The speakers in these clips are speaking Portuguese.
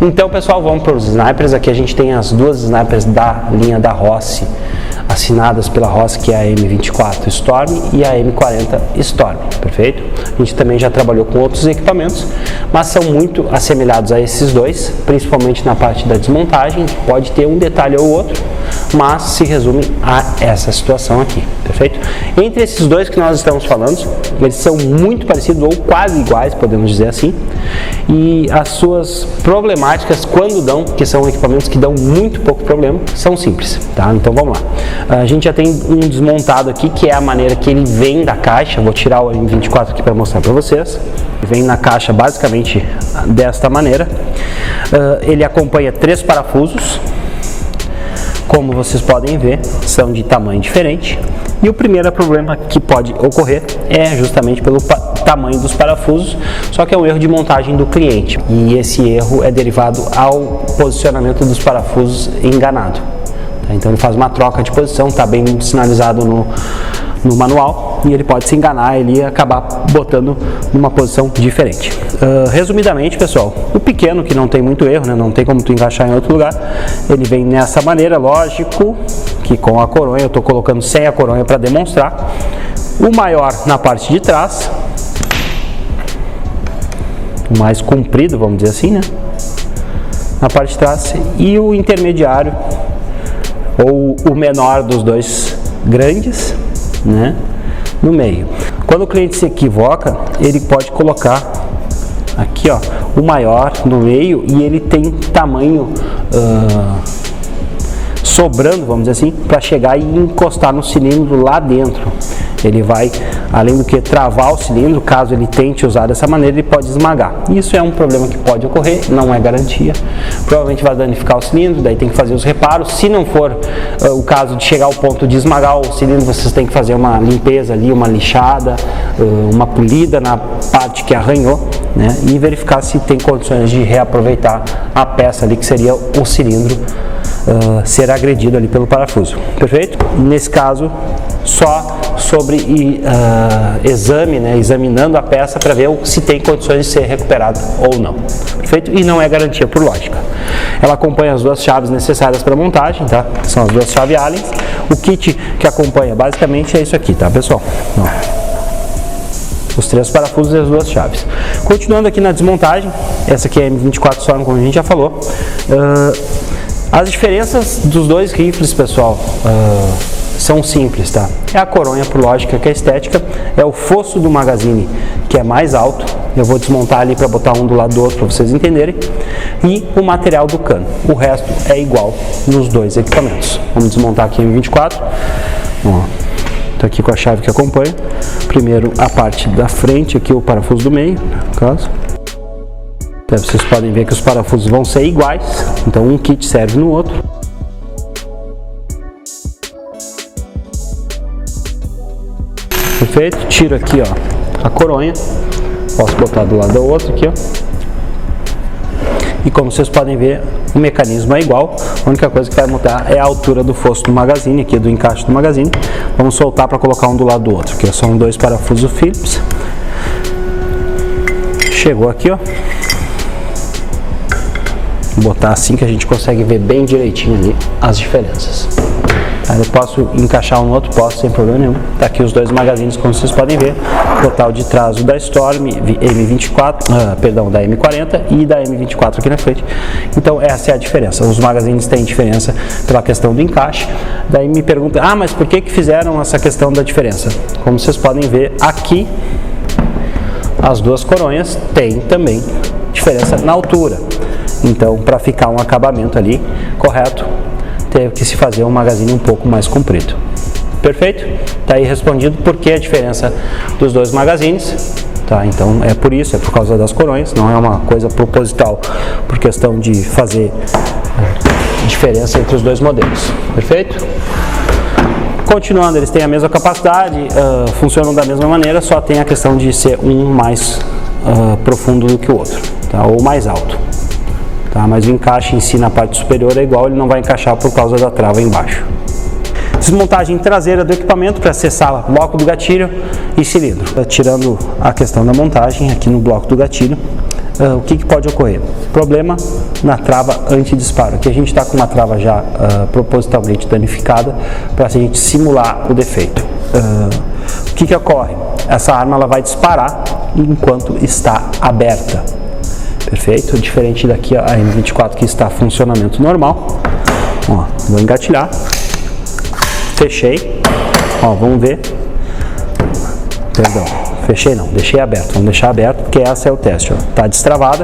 Então, pessoal, vamos para os snipers. Aqui a gente tem as duas snipers da linha da Rossi, assinadas pela Rossi, que é a M24 Storm e a M40 Storm, perfeito? A gente também já trabalhou com outros equipamentos, mas são muito assemelhados a esses dois, principalmente na parte da desmontagem. Pode ter um detalhe ou outro, mas se resume a essa situação aqui, perfeito? Entre esses dois que nós estamos falando, eles são muito parecidos ou quase iguais, podemos dizer assim, e as suas problemáticas, quando dão, que são equipamentos que dão muito pouco problema, são simples, tá? Então vamos lá. A gente já tem um desmontado aqui, que é a maneira que ele vem da caixa. Vou tirar o M24 aqui para mostrar para vocês. Ele vem na caixa basicamente desta maneira. Ele acompanha 3 parafusos. Como vocês podem ver, são de tamanho diferente. E o primeiro problema que pode ocorrer é justamente pelo tamanho dos parafusos, só que é um erro de montagem do cliente. E esse erro é derivado ao posicionamento dos parafusos enganado. Então ele faz uma troca de posição, está bem sinalizado no manual, e ele pode se enganar e acabar botando numa posição diferente. Resumidamente, pessoal, o pequeno, que não tem muito erro, né, não tem como tu encaixar em outro lugar, ele vem nessa maneira, lógico que com a coronha, eu estou colocando sem a coronha para demonstrar. O maior na parte de trás, o mais comprido, vamos dizer assim, né, na parte de trás, e o intermediário, ou o menor dos dois grandes, né, no meio. Quando o cliente se equivoca, ele pode colocar aqui, ó, o maior no meio, e ele tem tamanho sobrando, vamos dizer assim, para chegar e encostar no cilindro lá dentro. Ele vai, além do que travar o cilindro, caso ele tente usar dessa maneira, ele pode esmagar. Isso é um problema que pode ocorrer, não é garantia. Provavelmente vai danificar o cilindro, daí tem que fazer os reparos. Se não for o caso de chegar ao ponto de esmagar o cilindro, vocês têm que fazer uma limpeza ali, uma lixada, uma polida na parte que arranhou, né? E verificar se tem condições de reaproveitar a peça ali, que seria o cilindro ser agredido ali pelo parafuso, perfeito? Nesse caso, só sobre exame, né, examinando a peça para ver se tem condições de ser recuperado ou não, perfeito? E não é garantia por lógica. Ela acompanha as duas chaves necessárias para montagem, tá? São as duas chaves Allen. O kit que acompanha basicamente é isso aqui, tá, pessoal? Ó, os 3 parafusos e as 2 chaves. Continuando aqui na desmontagem, essa aqui é a M24 Storm, como a gente já falou. As diferenças dos dois rifles, pessoal, são simples, tá? É a coronha por lógica, que é estética, é o fosso do magazine, que é mais alto. Eu vou desmontar ali para botar um do lado do outro para vocês entenderem. E o material do cano. O resto é igual nos dois equipamentos. Vamos desmontar aqui a M24. Ó, tá aqui com a chave que acompanha. Primeiro a parte da frente, aqui o parafuso do meio, no caso. Então, vocês podem ver que os parafusos vão ser iguais, então um kit serve no outro. Perfeito? Tiro aqui, ó, a coronha, posso botar do lado do outro aqui, ó. E como vocês podem ver, o mecanismo é igual, a única coisa que vai mudar é a altura do fosso do magazine, aqui do encaixe do magazine. Vamos soltar para colocar um do lado do outro, que são 2 parafusos Phillips. Chegou aqui, ó. Vou botar assim que a gente consegue ver bem direitinho ali as diferenças. Aí eu posso encaixar um no outro, posso, sem problema nenhum. Tá aqui os 2 magazines, como vocês podem ver. Botar o de trás, o da Storm M24, perdão, da M40 e da M24 aqui na frente. Então essa é a diferença. Os magazines têm diferença pela questão do encaixe. Daí me pergunta, mas por que fizeram essa questão da diferença? Como vocês podem ver aqui, as 2 coronhas têm também diferença na altura. Então, para ficar um acabamento ali correto, teve que se fazer um magazine um pouco mais comprido. Perfeito? Tá aí respondido por que a diferença dos 2 magazines. Tá? Então, é por isso, é por causa das coronhas, não é uma coisa proposital, por questão de fazer diferença entre os 2 modelos. Perfeito? Continuando, eles têm a mesma capacidade, funcionam da mesma maneira, só tem a questão de ser um mais profundo do que o outro, tá? Ou mais alto. Tá? Mas o encaixe em si na parte superior é igual, ele não vai encaixar por causa da trava embaixo. Desmontagem traseira do equipamento para acessar o bloco do gatilho e cilindro. Tirando a questão da montagem aqui no bloco do gatilho, o que pode ocorrer? Problema na trava anti-disparo. Aqui a gente está com uma trava já propositalmente danificada para a gente simular o defeito. O que ocorre? Essa arma ela vai disparar enquanto está aberta. Perfeito? Diferente daqui a M24 que está em funcionamento normal. Ó, vou engatilhar. Fechei. Ó, vamos ver. Perdão, fechei não, deixei aberto. Vamos deixar aberto porque essa é o teste. Está destravada,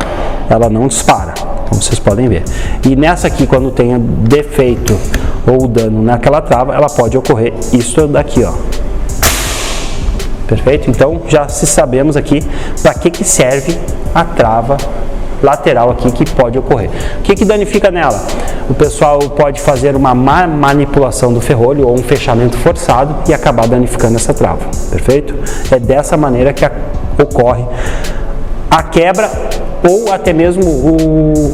ela não dispara, como vocês podem ver. E nessa aqui, quando tenha defeito ou dano naquela trava, ela pode ocorrer isso daqui, ó. Perfeito? Então já se sabemos aqui para que serve a trava lateral aqui que pode ocorrer. O que danifica nela? O pessoal pode fazer uma má manipulação do ferrolho ou um fechamento forçado e acabar danificando essa trava. Perfeito? É dessa maneira que ocorre a quebra ou até mesmo o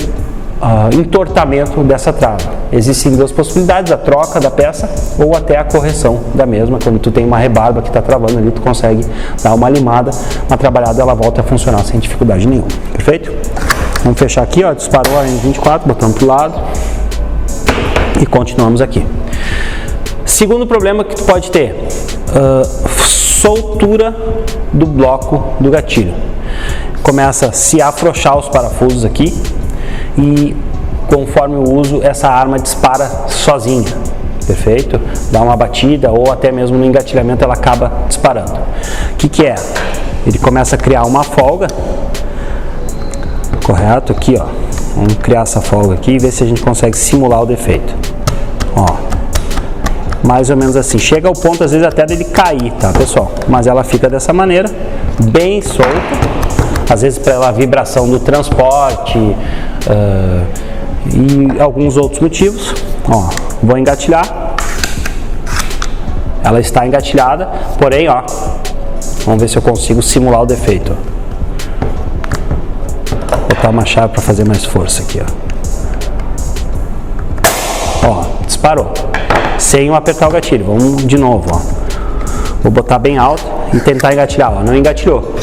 entortamento dessa trava. Existem duas possibilidades, a troca da peça ou até a correção da mesma. Quando tu tem uma rebarba que está travando ali, tu consegue dar uma limada, uma trabalhada, ela volta a funcionar sem dificuldade nenhuma. Perfeito? Vamos fechar aqui, ó, disparou a M24, botamos para o lado e continuamos aqui. Segundo problema que tu pode ter, soltura do bloco do gatilho. Começa a se afrouxar os parafusos aqui e conforme o uso essa arma dispara sozinha. Perfeito? Dá uma batida ou até mesmo no engatilhamento ela acaba disparando. O que é? Ele começa a criar uma folga. Correto? Aqui, ó. Vamos criar essa folga aqui e ver se a gente consegue simular o defeito. Ó. Mais ou menos assim. Chega ao ponto, às vezes, até dele cair, tá, pessoal? Mas ela fica dessa maneira, bem solta. Às vezes, pela vibração do transporte e alguns outros motivos. Ó. Vou engatilhar. Ela está engatilhada, porém, ó. Vamos ver se eu consigo simular o defeito. Botar uma chave para fazer mais força aqui, ó. Ó, disparou. Sem eu apertar o gatilho. Vamos de novo, ó. Vou botar bem alto e tentar engatilhar, ó. Não engatilhou.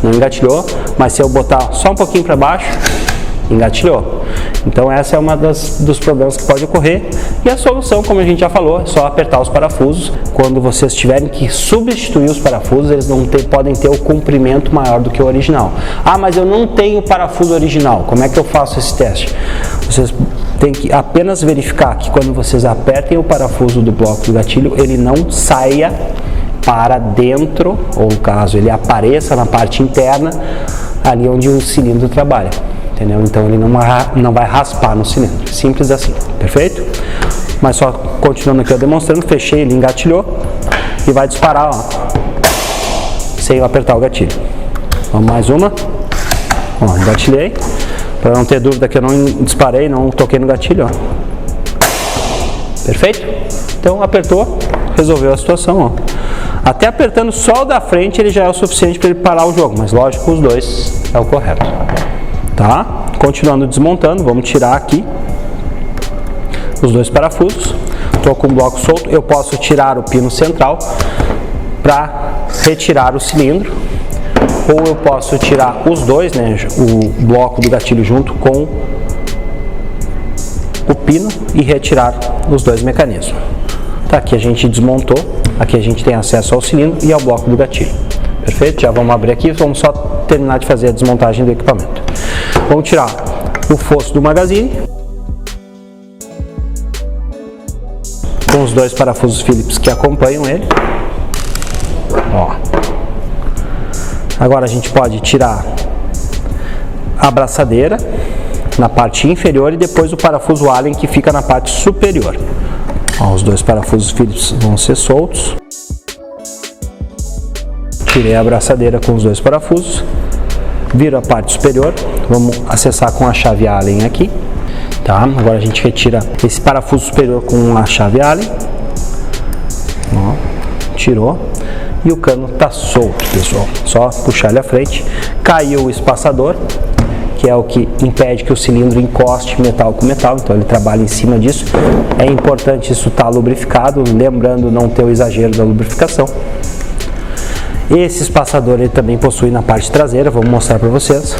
Não engatilhou, mas se eu botar só um pouquinho para baixo, engatilhou. Então essa é uma dos problemas que pode ocorrer. E a solução, como a gente já falou, é só apertar os parafusos. Quando vocês tiverem que substituir os parafusos, eles não podem ter o comprimento maior do que o original. Ah, mas eu não tenho parafuso original. Como é que eu faço esse teste? Vocês têm que apenas verificar que quando vocês apertem o parafuso do bloco do gatilho, ele não saia para dentro, ou no caso, ele apareça na parte interna, ali onde o cilindro trabalha. Entendeu? Então ele não vai raspar no cilindro. Simples assim. Perfeito? Mas só continuando aqui, ó, demonstrando, fechei, ele engatilhou e vai disparar, ó, sem eu apertar o gatilho. Vamos mais uma. Ó, engatilhei. Para não ter dúvida que eu não disparei, não toquei no gatilho, ó. Perfeito? Então apertou, resolveu a situação, ó. Até apertando só o da frente ele já é o suficiente para ele parar o jogo, mas lógico, os dois é o correto. Tá? Continuando desmontando, vamos tirar aqui os dois parafusos. Estou com o bloco solto, eu posso tirar o pino central para retirar o cilindro, ou eu posso tirar os dois, né, o bloco do gatilho junto com o pino e retirar os dois mecanismos. Tá, aqui a gente desmontou, aqui a gente tem acesso ao cilindro e ao bloco do gatilho. Perfeito? Já vamos abrir aqui, vamos só terminar de fazer a desmontagem do equipamento. Vamos tirar o fosso do magazine com os dois parafusos Phillips que acompanham ele. Ó. Agora a gente pode tirar a abraçadeira na parte inferior e depois o parafuso Allen que fica na parte superior. Ó, os dois parafusos Phillips vão ser soltos. Tirei a abraçadeira com os dois parafusos. Viro a parte superior, vamos acessar com a chave Allen aqui, tá? Agora a gente retira esse parafuso superior com a chave Allen, ó, tirou, e o cano tá solto, pessoal, só puxar ele à frente. Caiu o espaçador, que é o que impede que o cilindro encoste metal com metal, então ele trabalha em cima disso. É importante isso estar lubrificado, lembrando não ter o exagero da lubrificação. Esse espaçador ele também possui na parte traseira, vamos mostrar para vocês.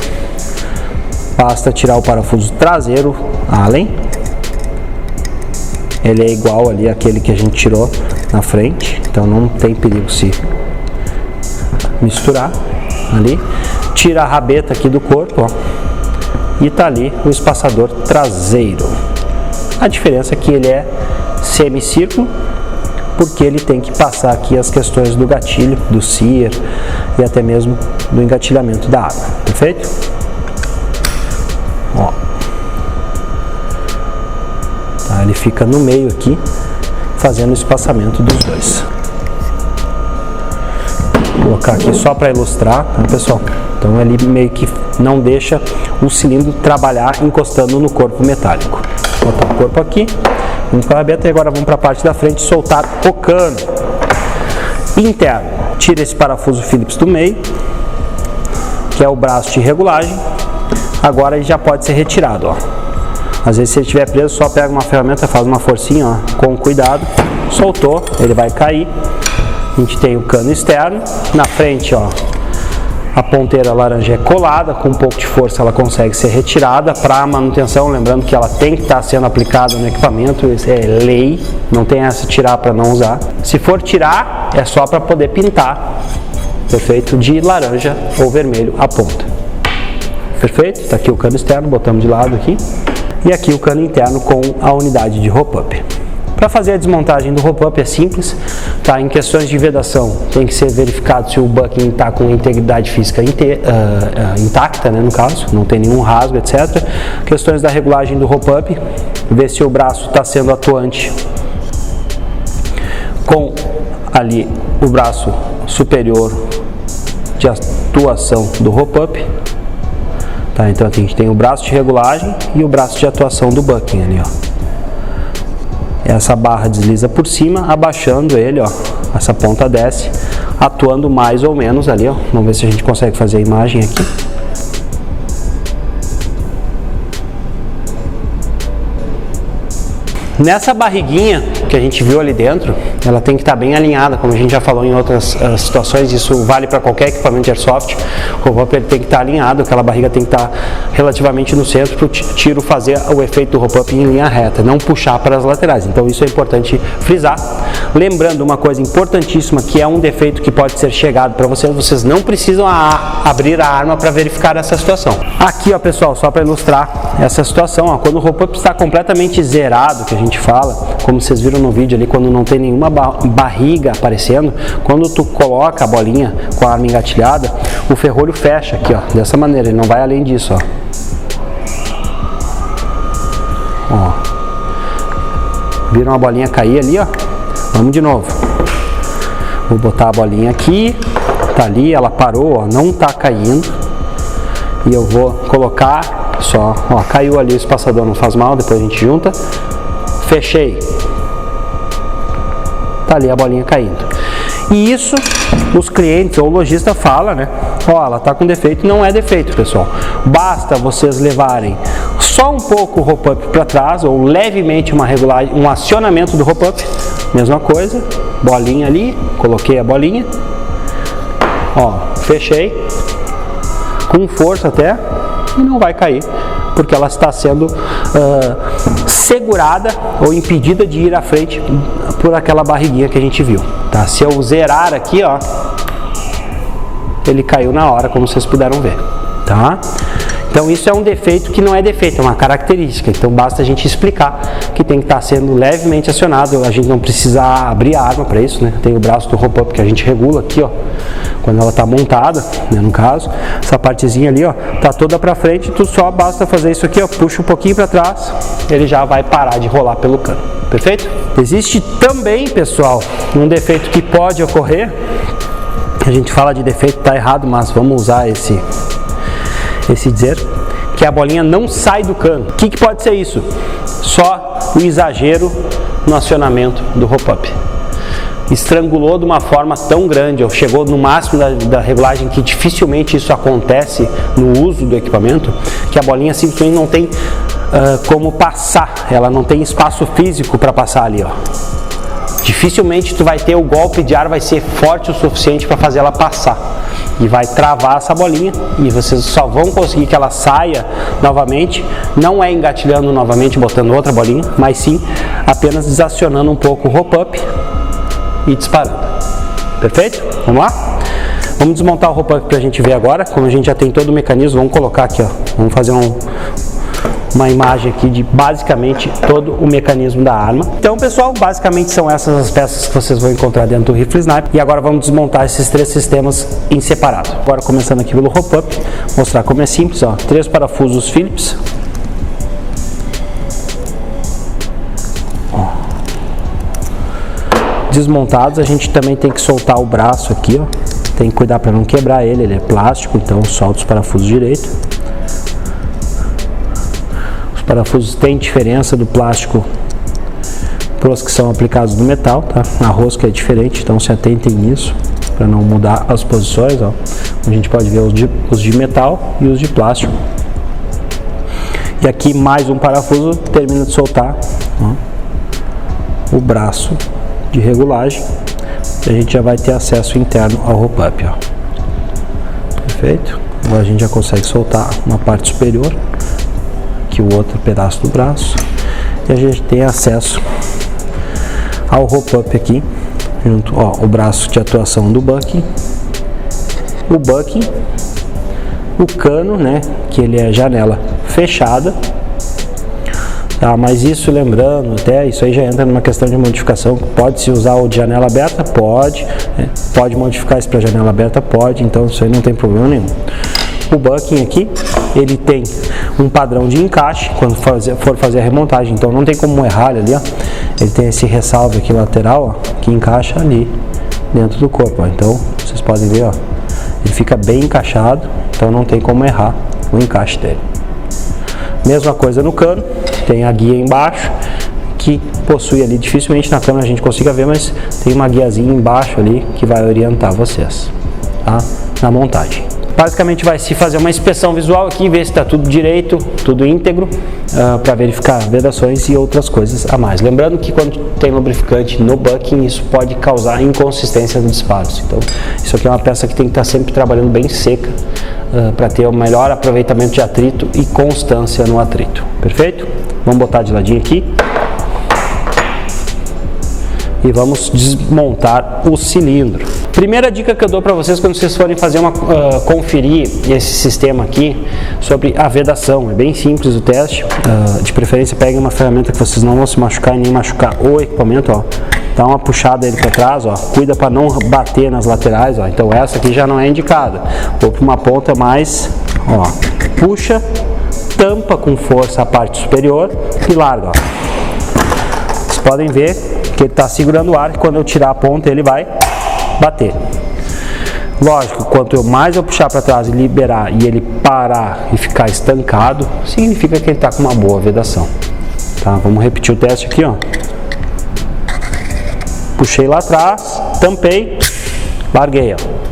basta tirar o parafuso traseiro Allen. Ele é igual ali àquele que a gente tirou na frente, então não tem perigo se misturar ali. Tira a rabeta aqui do corpo, ó, e tá ali o espaçador traseiro. A diferença é que ele é semicírculo, porque ele tem que passar aqui as questões do gatilho, do sear e até mesmo do engatilhamento da arma, perfeito? Ó. Tá, ele fica no meio aqui, fazendo o espaçamento dos dois. Vou colocar aqui só para ilustrar, tá, pessoal? Então ele meio que não deixa o cilindro trabalhar encostando no corpo metálico. Vou botar o corpo aqui, vamos com a rabeta e agora vamos para a parte da frente soltar o cano interno. Tira esse parafuso Phillips do meio, que é o braço de regulagem. Agora ele já pode ser retirado, ó. Às vezes se ele estiver preso, só pega uma ferramenta, faz uma forcinha, ó, com cuidado, soltou, ele vai cair. A gente tem o cano externo, na frente, ó, a ponteira laranja é colada, com um pouco de força ela consegue ser retirada para manutenção, lembrando que ela tem que estar sendo aplicada no equipamento, isso é lei, não tem essa tirar para não usar. Se for tirar, é só para poder pintar, perfeito, de laranja ou vermelho a ponta. Perfeito? Está aqui o cano externo, botamos de lado aqui, e aqui o cano interno com a unidade de rope-up. Para fazer a desmontagem do rope-up é simples, tá? Em questões de vedação tem que ser verificado se o bucking está com integridade física intacta, né, no caso, não tem nenhum rasgo, etc. Questões da regulagem do rope-up, ver se o braço está sendo atuante com ali o braço superior de atuação do rope-up. Tá, então a gente tem o braço de regulagem e o braço de atuação do bucking ali, ó. Essa barra desliza por cima, abaixando ele, ó, essa ponta desce, atuando mais ou menos ali, ó. Vamos ver se a gente consegue fazer a imagem aqui. Nessa barriguinha que a gente viu ali dentro, ela tem que estar bem alinhada, como a gente já falou em outras situações, isso vale para qualquer equipamento de airsoft. O rope tem que estar alinhado, aquela barriga tem que estar relativamente no centro para o tiro fazer o efeito do rope em linha reta, não puxar para as laterais. Então isso é importante frisar. Lembrando uma coisa importantíssima, que é um defeito que pode ser chegado para vocês, vocês não precisam abrir a arma para verificar essa situação. Aqui, ó, pessoal, só para ilustrar essa situação, ó, quando o rope está completamente zerado, que a gente fala, como vocês viram no vídeo ali, quando não tem nenhuma barriga aparecendo, quando tu coloca a bolinha com a arma engatilhada, o ferrolho fecha aqui, ó, dessa maneira, ele não vai além disso, ó. Ó. Viram a bolinha cair ali, ó? Vamos de novo. Vou botar a bolinha aqui, tá ali, ela parou, ó, não tá caindo. E eu vou colocar só, ó, caiu ali o espaçador, não faz mal, depois a gente junta. Fechei. Tá ali a bolinha caindo. E isso, os clientes ou o lojista fala, né? Ó, ela tá com defeito. Não é defeito, pessoal. Basta vocês levarem só um pouco o rope-up para trás, ou levemente uma regulagem, um acionamento do rope-up. Mesma coisa. Bolinha ali, coloquei a bolinha. Ó, fechei. Com força até. E não vai cair, porque ela está sendo segurada ou impedida de ir à frente por aquela barriguinha que a gente viu, tá? Se eu zerar aqui, ó, ele caiu na hora, como vocês puderam ver, tá? Então isso é um defeito que não é defeito, é uma característica, então basta a gente explicar que tem que estar sendo levemente acionado, a gente não precisa abrir a arma para isso, né? Tem o braço do rope-up que a gente regula aqui, ó, quando ela está montada, né, no caso, essa partezinha ali, ó, tá toda para frente, tu só basta fazer isso aqui, ó, puxa um pouquinho para trás, ele já vai parar de rolar pelo cano, perfeito? Existe também, pessoal, um defeito que pode ocorrer, a gente fala de defeito, tá errado, mas vamos usar esse dizer, que a bolinha não sai do cano. O que pode ser isso? Só o exagero no acionamento do rope-up. Estrangulou de uma forma tão grande, ou chegou no máximo da regulagem, que dificilmente isso acontece no uso do equipamento, que a bolinha simplesmente não tem como passar, ela não tem espaço físico para passar ali, ó. Dificilmente tu vai ter o golpe de ar vai ser forte o suficiente para fazer ela passar. E vai travar essa bolinha e vocês só vão conseguir que ela saia novamente, não é engatilhando novamente, botando outra bolinha, mas sim apenas desacionando um pouco o rope up e disparando. Perfeito? Vamos lá? Vamos desmontar o rope up para a gente ver agora, como a gente já tem todo o mecanismo, vamos colocar aqui, ó, vamos fazer uma imagem aqui de basicamente todo o mecanismo da arma. Então, pessoal, basicamente são essas as peças que vocês vão encontrar dentro do rifle sniper. E agora vamos desmontar esses 3 sistemas em separado. Agora começando aqui pelo rope up, mostrar como é simples, ó, 3 parafusos Phillips. Ó. Desmontados, a gente também tem que soltar o braço aqui, ó. Tem que cuidar para não quebrar ele é plástico, então solta os parafusos direito. Parafusos têm diferença do plástico para os que são aplicados no metal, tá? A rosca é diferente, então se atentem nisso para não mudar as posições, ó. A gente pode ver os de metal e os de plástico. E aqui mais um parafuso, termina de soltar, ó, o braço de regulagem. E a gente já vai ter acesso interno ao rope up, ó. Perfeito? Agora a gente já consegue soltar uma parte superior, o outro pedaço do braço, e a gente tem acesso ao rope up aqui, junto, ó, o braço de atuação do bucking, o bucking, o cano, né, que ele é janela fechada, tá, mas isso lembrando, até isso aí já entra numa questão de modificação, pode-se usar o de janela aberta? Pode, né? Pode modificar isso para janela aberta? Pode, então isso aí não tem problema nenhum. O bucking aqui, ele tem um padrão de encaixe quando for fazer a remontagem, então não tem como errar ali, ó. Ele tem esse ressalve aqui lateral, ó, que encaixa ali dentro do corpo, ó. Então vocês podem ver, ó, ele fica bem encaixado, então não tem como errar o encaixe dele. Mesma coisa no cano, tem a guia embaixo que possui ali, dificilmente na câmera a gente consiga ver, mas tem uma guiazinha embaixo ali que vai orientar vocês, tá, na montagem. Basicamente vai se fazer uma inspeção visual aqui, ver se está tudo direito, tudo íntegro, para verificar vedações e outras coisas a mais. Lembrando que quando tem lubrificante no bucking, isso pode causar inconsistência nos disparos. Então, isso aqui é uma peça que tem que estar sempre trabalhando bem seca, para ter o melhor aproveitamento de atrito e constância no atrito. Perfeito? Vamos botar de ladinho aqui. E vamos desmontar o cilindro. Primeira dica que eu dou para vocês quando vocês forem fazer conferir esse sistema aqui sobre a vedação, é bem simples o teste, de preferência peguem uma ferramenta que vocês não vão se machucar e nem machucar o equipamento, ó. Dá uma puxada ele para trás, ó, cuida para não bater nas laterais, ó. Então essa aqui já não é indicada, vou para uma ponta mais, ó, puxa, tampa com força a parte superior e larga, ó. Vocês podem ver que ele está segurando o ar e quando eu tirar a ponta ele vai bater. Lógico, quanto mais eu puxar para trás e liberar e ele parar e ficar estancado, significa que ele está com uma boa vedação. Tá? Vamos repetir o teste aqui, ó. Puxei lá atrás, tampei, larguei, ó.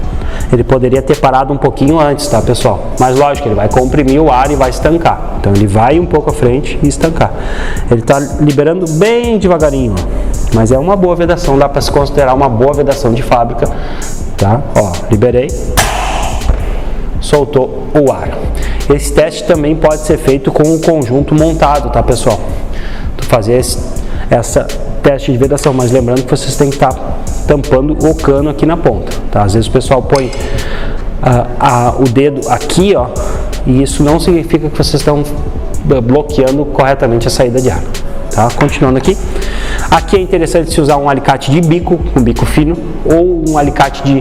Ele poderia ter parado um pouquinho antes, tá, pessoal? Mas lógico, ele vai comprimir o ar e vai estancar. Então ele vai um pouco à frente e estancar. Ele está liberando bem devagarinho, ó. Mas é uma boa vedação, dá para se considerar uma boa vedação de fábrica, tá? Ó, liberei, soltou o ar. Esse teste também pode ser feito com o conjunto montado, tá, pessoal? Tu fazer essa teste de vedação, mas lembrando que vocês têm que estar tampando o cano aqui na ponta, tá? Às vezes o pessoal põe o dedo aqui, ó, e isso não significa que vocês estão bloqueando corretamente a saída de ar. Tá? Continuando aqui. Aqui é interessante se usar um alicate de bico, um bico fino, ou um alicate de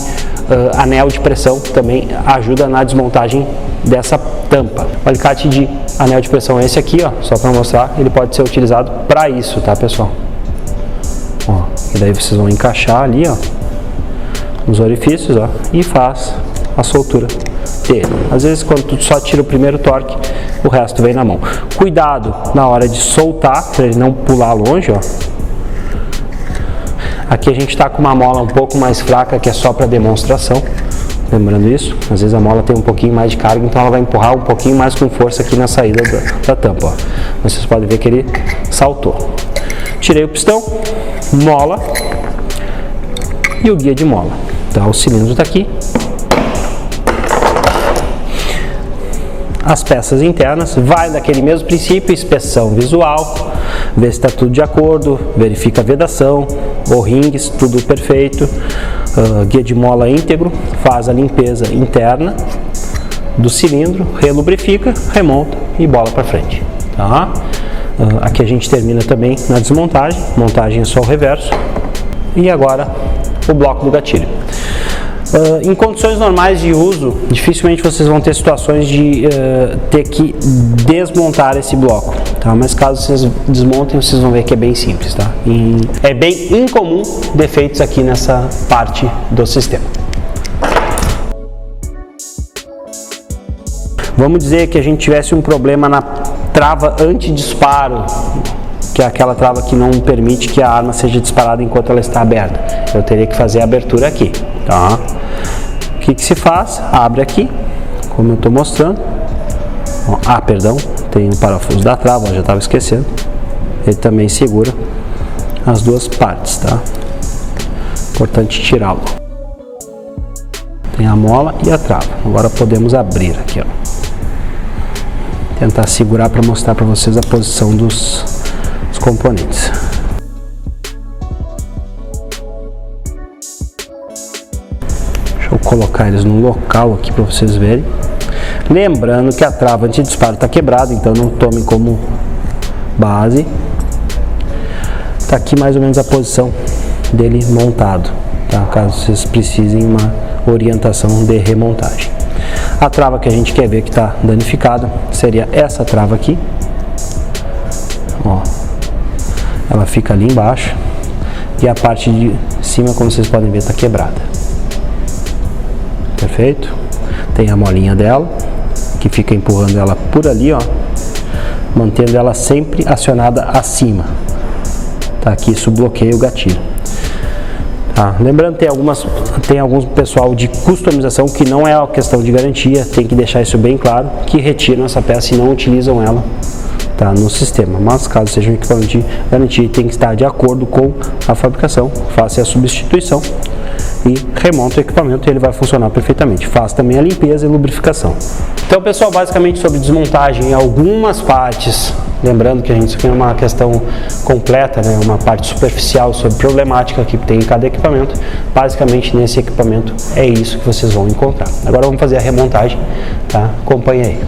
anel de pressão, que também ajuda na desmontagem dessa tampa. O alicate de anel de pressão é esse aqui, ó, só para mostrar, ele pode ser utilizado para isso, tá, pessoal? Ó, e daí vocês vão encaixar ali, ó, nos orifícios, ó, e faz a soltura dele. Às vezes quando tu só tira o primeiro torque, o resto vem na mão. Cuidado na hora de soltar, para ele não pular longe, ó. Aqui a gente está com uma mola um pouco mais fraca, que é só para demonstração. Lembrando isso, às vezes a mola tem um pouquinho mais de carga, então ela vai empurrar um pouquinho mais com força aqui na saída da tampa, ó. Vocês podem ver que ele saltou. Tirei o pistão, mola, e o guia de mola. Então o cilindro está aqui. As peças internas, vai daquele mesmo princípio, inspeção visual, vê se está tudo de acordo, verifica a vedação, O-rings, tudo perfeito, guia de mola íntegro, faz a limpeza interna do cilindro, relubrifica, remonta e bola para frente. Tá? Aqui a gente termina também na desmontagem, montagem é só o reverso, e agora o bloco do gatilho. Em condições normais de uso, dificilmente vocês vão ter situações de ter que desmontar esse bloco, tá? Mas caso vocês desmontem, vocês vão ver que é bem simples, tá? É bem incomum defeitos aqui nessa parte do sistema. Vamos dizer que a gente tivesse um problema na trava anti-disparo, que é aquela trava que não permite que a arma seja disparada enquanto ela está aberta. Eu teria que fazer a abertura aqui, tá? O que se faz? Abre aqui, como eu estou mostrando. Perdão, tem o parafuso da trava, já estava esquecendo. Ele também segura as duas partes, tá? Importante tirá-lo. Tem a mola e a trava. Agora podemos abrir aqui, ó. Tentar segurar para mostrar para vocês a posição dos componentes. Deixa eu colocar eles no local aqui para vocês verem. Lembrando que a trava anti-disparo está quebrada, então não tome como base. Está aqui mais ou menos a posição dele montado, tá? Caso vocês precisem uma orientação de remontagem. A trava que a gente quer ver que está danificada seria essa trava aqui. Ó, ela fica ali embaixo e a parte de cima, como vocês podem ver, está quebrada. Perfeito? Tem a molinha dela que fica empurrando ela por ali, ó, mantendo ela sempre acionada acima. Tá aqui, isso bloqueia o gatilho. Tá? Lembrando, tem alguns pessoal de customização que não é uma questão de garantia, tem que deixar isso bem claro, que retiram essa peça e não utilizam ela, tá, no sistema. Mas caso seja um equipamento de garantia, tem que estar de acordo com a fabricação, faça a substituição e remonta o equipamento e ele vai funcionar perfeitamente. Faz também a limpeza e lubrificação. Então, pessoal, basicamente sobre desmontagem em algumas partes. Lembrando que a gente isso aqui é uma questão completa, né? Uma parte superficial sobre problemática que tem em cada equipamento. Basicamente, nesse equipamento é isso que vocês vão encontrar. Agora vamos fazer a remontagem, tá? Acompanhe aí.